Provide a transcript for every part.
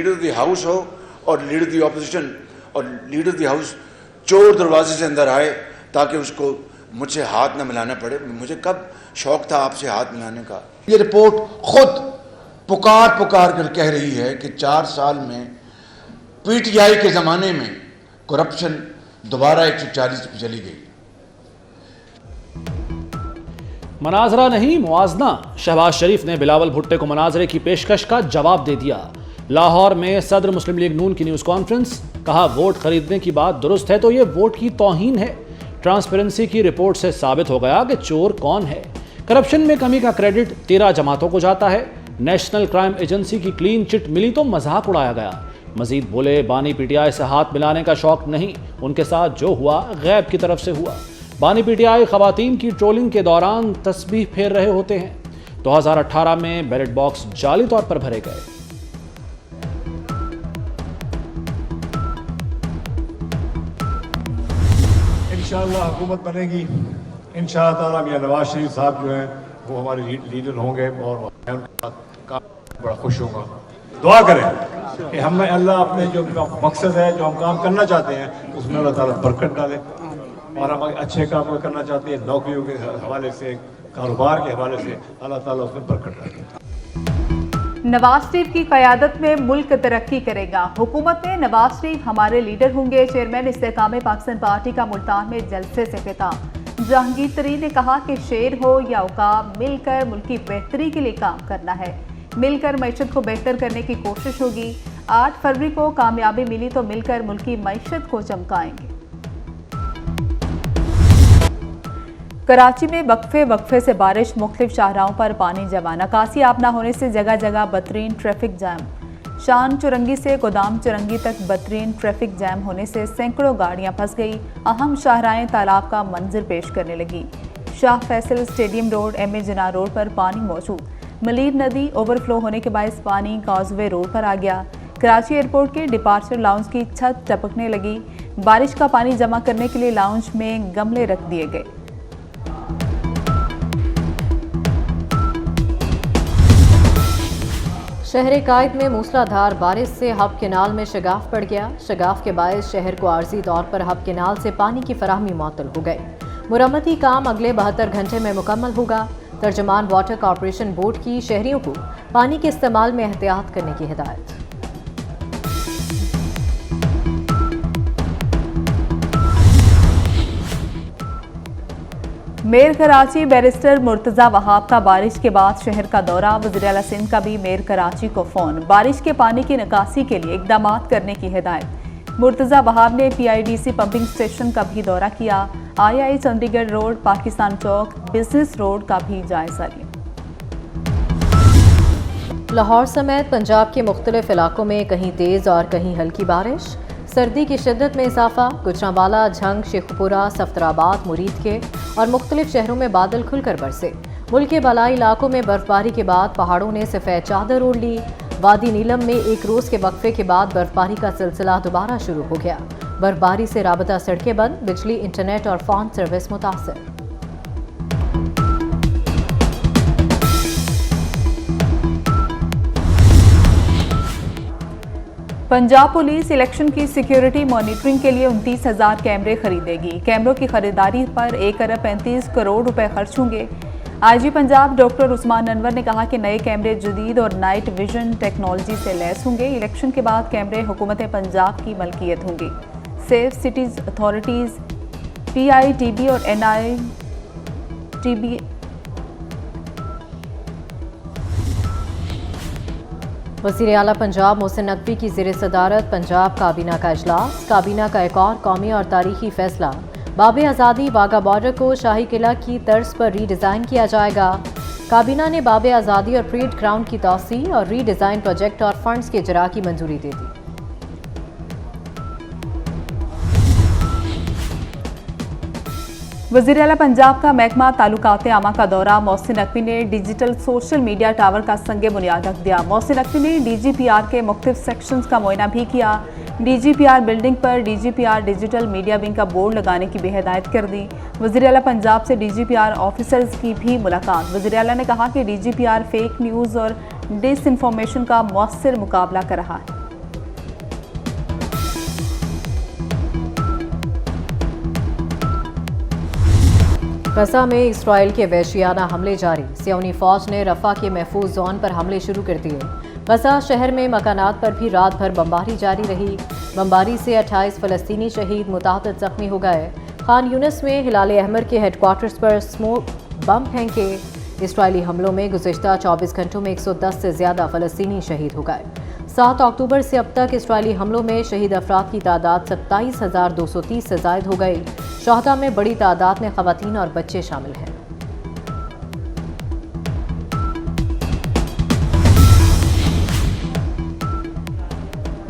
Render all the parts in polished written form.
Leader of the house हो और leader of the opposition और लीडर ऑफ द हाउस चोर दरवाजे से अंदर आए ताकि उसको मुझसे हाथ न मिलाना पड़े। मुझे कब शौक था आपसे हाथ मिलाने का। ये रिपोर्ट खुद पुकार कर कह रही है कि 4 साल में पीटीआई के ज़माने में करप्शन दोबारा 140 पे चली गई। मनाजरा नहीं मुआजना। शहबाज शरीफ ने बिलावल भुट्टो को मनाजरे की पेशकश का जवाब दे दिया। लाहौर में सदर मुस्लिम लीग नून की न्यूज़ कॉन्फ्रेंस, कहा वोट खरीदने की बात दुरुस्त है तो ये वोट की तौहीन है। ट्रांसपेरेंसी की रिपोर्ट से साबित हो गया कि चोर कौन है। करप्शन में कमी का क्रेडिट 13 जमातों को जाता है। नेशनल क्राइम एजेंसी की क्लीन चिट मिली तो मजाक उड़ाया गया। मजीद बोले बानी पीटीआई से हाथ मिलाने का शौक नहीं, उनके साथ जो हुआ गैब की तरफ से हुआ। बानी पीटीआई खवातीन की ट्रोलिंग के दौरान तस्बीह फेर रहे होते हैं। 2018 में बैलेट बॉक्स जाली तौर पर भरे गए। इंशाअल्लाह हुकूमत बनेगी। इंशाअल्लाह ताला मियां नवाज शरीफ साहब जो हैं वो हमारे लीडर होंगे और मैं उनके साथ बड़ा खुश होऊंगा। दुआ करें कि हमें अल्लाह अपने जो मकसद है, जो हम काम करना चाहते हैं, उसमें अल्लाह ताला बरकत डाले और हम अच्छे काम करना चाहते हैं, नौकरियों के हवाले से, कारोबार के हवाले से, अल्लाह ताला उसमें बरकत डाले। नवाज शरीफ की क़यादत में मुल्क तरक्की करेगा। हुकूमत में नवाज शरीफ हमारे लीडर होंगे। चेयरमैन इस्तेकाम पाकिस्तान पार्टी का मुल्तान में जलसे से खिताब। जहांगीर तरीन ने कहा कि शेर हो या उकाब, मिलकर मुल्क की बेहतरी के लिए काम करना है। मिलकर मईशत को बेहतर करने की कोशिश होगी। 8 फरवरी को कामयाबी मिली तो मिलकर मुल्क की मईशत को चमकाएंगे। कराची में वक्फे से बारिश, मुख्तलिफ शाहराहों पर पानी जमा। निकासी आप न होने से जगह जगह बदतरीन ट्रैफिक जैम। शान चुरंगी से गोदाम चुरंगी तक बदतरीन ट्रैफिक जैम होने से सैकड़ों गाड़ियां फंस गई। अहम शाहराहें तालाब का मंजर पेश करने लगी। Shah Faisal stadium road, M A Jinnah road पर पानी मौजूद। मलीर नदी ओवरफ्लो होने के बायस पानी काजवे रोड पर आ गया। कराची एयरपोर्ट के डिपार्चर लाउंज की छत टपकने लगी। बारिश का पानी जमा करने के लिए लाउंज में गमले रख दिए गए। शहर कायद में मूसलाधार बारिश से हब केनाल में शगाफ पड़ गया। शगाफ के बायस शहर को आर्जी तौर पर हब केनाल से पानी की फराहमी मुअत्तल हो गई। मुरम्मती काम अगले 72 घंटे में मुकम्मल होगा। तर्जमान वाटर कॉरपोरेशन बोर्ड की शहरियों को पानी के इस्तेमाल में एहतियात करने की हिदायत। मेयर कराची बैरिस्टर मुर्तज़ा वहाब का बारिश के बाद शहर का दौरा। वज़ीर आला सिंध का भी मेयर कराची को फ़ोन। बारिश के पानी की निकासी के लिए इक़दाम करने की हिदायत। मुर्तज़ा वहाब ने PIDC पंपिंग स्टेशन का भी दौरा किया। II चंडीगढ़ रोड, पाकिस्तान चौक, बिजनेस रोड का भी जायजा लिया। लाहौर समेत पंजाब के मुख्तलिफ इलाकों में कहीं तेज़ और कहीं हल्की बारिश। सर्दी की शिद्दत में इजाफा। गुजरांवाला, झंग, शेखपुरा, सफ्तराबाद, मुरीद के और मुख्तलिफ शहरों में बादल खुलकर बरसे। मुल्क के बालाई इलाकों में बर्फबारी के बाद पहाड़ों ने सफ़ेद चादर ओढ़ ली। वादी नीलम में एक रोज़ के वक्फे के बाद बर्फबारी का सिलसिला दोबारा शुरू हो गया। बर्फबारी से राबता सड़कें बंद, बिजली, इंटरनेट और फ़ोन सर्विस मुतासर। पंजाब पुलिस इलेक्शन की सिक्योरिटी मॉनिटरिंग के लिए 29,000 कैमरे खरीदेगी। कैमरों की खरीदारी पर 1 अरब 35 करोड़ रुपए खर्च होंगे। IG पंजाब डॉक्टर उस्मान अनवर ने कहा कि नए कैमरे जदीद और नाइट विजन टेक्नोलॉजी से लैस होंगे। इलेक्शन के बाद कैमरे हुकूमत पंजाब की मलकियत होंगी। सेफ सिटीज़ अथॉरिटीज़, PITB और NITB वज़ीर आला पंजाब मोहसिन नकवी की ज़ेर सदारत पंजाब काबीना का इजलास। काबीना का एक और कौमी और तारीखी फैसला, बाब आज़ादी वाघा बॉर्डर को शाही किला की तर्ज पर रीडिज़ाइन किया जाएगा। काबीना ने बाब आज़ादी और परेड ग्राउंड की तौसी और रीडिज़ाइन प्रोजेक्ट और फंड्स के इजरा की मंजूरी दे दी। वज़ीर आला पंजाब का महकमा ताल्लुकात आमा का दौरा। मोहसिन नकवी ने डिजिटल सोशल मीडिया टावर का संगे बुनियाद रख दिया। मोहसिन नकवी ने DGPR के मुख्तलिफ सेक्शंस का मुआयना भी किया। DGPR बिल्डिंग पर DGPR डिजिटल मीडिया विंग का बोर्ड लगाने की भी हिदायत कर दी। वज़ीर आला पंजाब से DGPR ऑफिसर्स की भी मुलाकात। वज़ीर आला ने कहा कि DGPR फेक न्यूज़ और डिसइंफॉर्मेशन का मौसर मुकाबला कर रहा है। गजा में इसराइल के वहशियाना हमले जारी। सियोनी फौज ने रफा के महफूज जोन पर हमले शुरू कर दिए। गजा शहर में मकानात पर भी रात भर बमबारी जारी रही। बमबारी से 28 फलस्तीनी शहीद, मुतादिद जख्मी हो गए। खान यूनिस में हिलाल अहमर के हेडक्वार्टर्स पर स्मोक बम फेंके। इसराइली हमलों में गुज़िश्ता 24 घंटों में 110 से ज़्यादा फलस्तीनी शहीद हो गए। 7 अक्टूबर से अब तक इसराइली हमलों में शहीद अफराद की तादाद 27,230 से ज़ायद हो गई। शहदा में बड़ी तादाद में ख़वातीन और बच्चे शामिल हैं।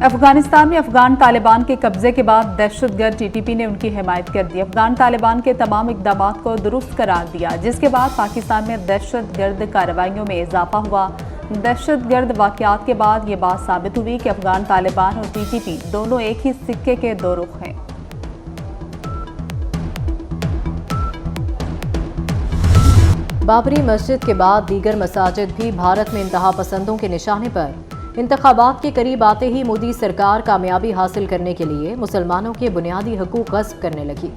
अफगानिस्तान में अफगान तालिबान के कब्जे के बाद दहशतगर्द टीटीपी ने उनकी हिमायत कर दी। अफगान तालिबान के तमाम इक़दामात को दुरुस्त करार दिया, जिसके बाद पाकिस्तान में दहशतगर्द कार्रवाइयों में इजाफा हुआ। दहशतगर्द वाक़यात के बाद ये बात साबित हुई कि अफगान तालिबान और टीटीपी दोनों एक ही सिक्के के दो रुख हैं। बाबरी मस्जिद के बाद दीगर मसाजिद भी भारत में इंतहा पसंदों के निशाने पर। इंतखाबात के करीब आते ही मोदी सरकार कामयाबी हासिल करने के लिए मुसलमानों के बुनियादी हकूक़ गस्ब करने लगी।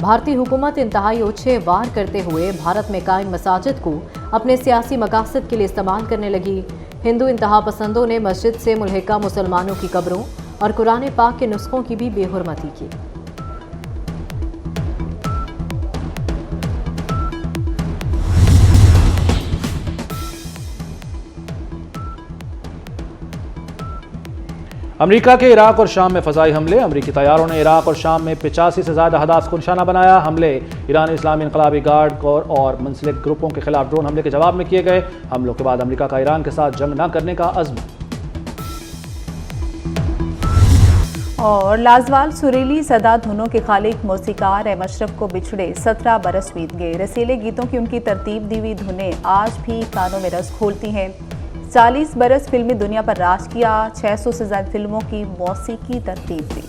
भारतीय हुकूमत इंतहाई ओछे वार करते हुए भारत में कायम मसाजिद को अपने सियासी मकासद के लिए इस्तेमाल करने लगी। हिंदू इंतहा पसंदों ने मस्जिद से मुल्हिका मुसलमानों की कब्रों और कुरान पाक के नुस्खों की भी बेहुरमती की। अमेरिका के इराक और शाम में फ़ज़ाई हमले। अमेरिकी तैयारों ने इराक और शाम में 85 से ज़्यादा अहदाफ को निशाना बनाया। हमले ईरानी इस्लामी इनकलाबी गार्ड और मुंसलिक ग्रुपों के खिलाफ ड्रोन हमले के जवाब में किए गए। हमलों के बाद अमेरिका का ईरान के साथ जंग न करने का अज़्म। और लाजवाल सुरीली सदा धुनों के खालिक मौसीकार अशरफ को बिछड़े 17 बरस बीत गए। रसीले गीतों की उनकी तरतीब दी हुई धुनें आज भी कानों में रस खोलती हैं। 40 बरस फिल्मी दुनिया पर राज किया, 600 से ज़्यादा फिल्मों की मौसीकी तरतीब दी।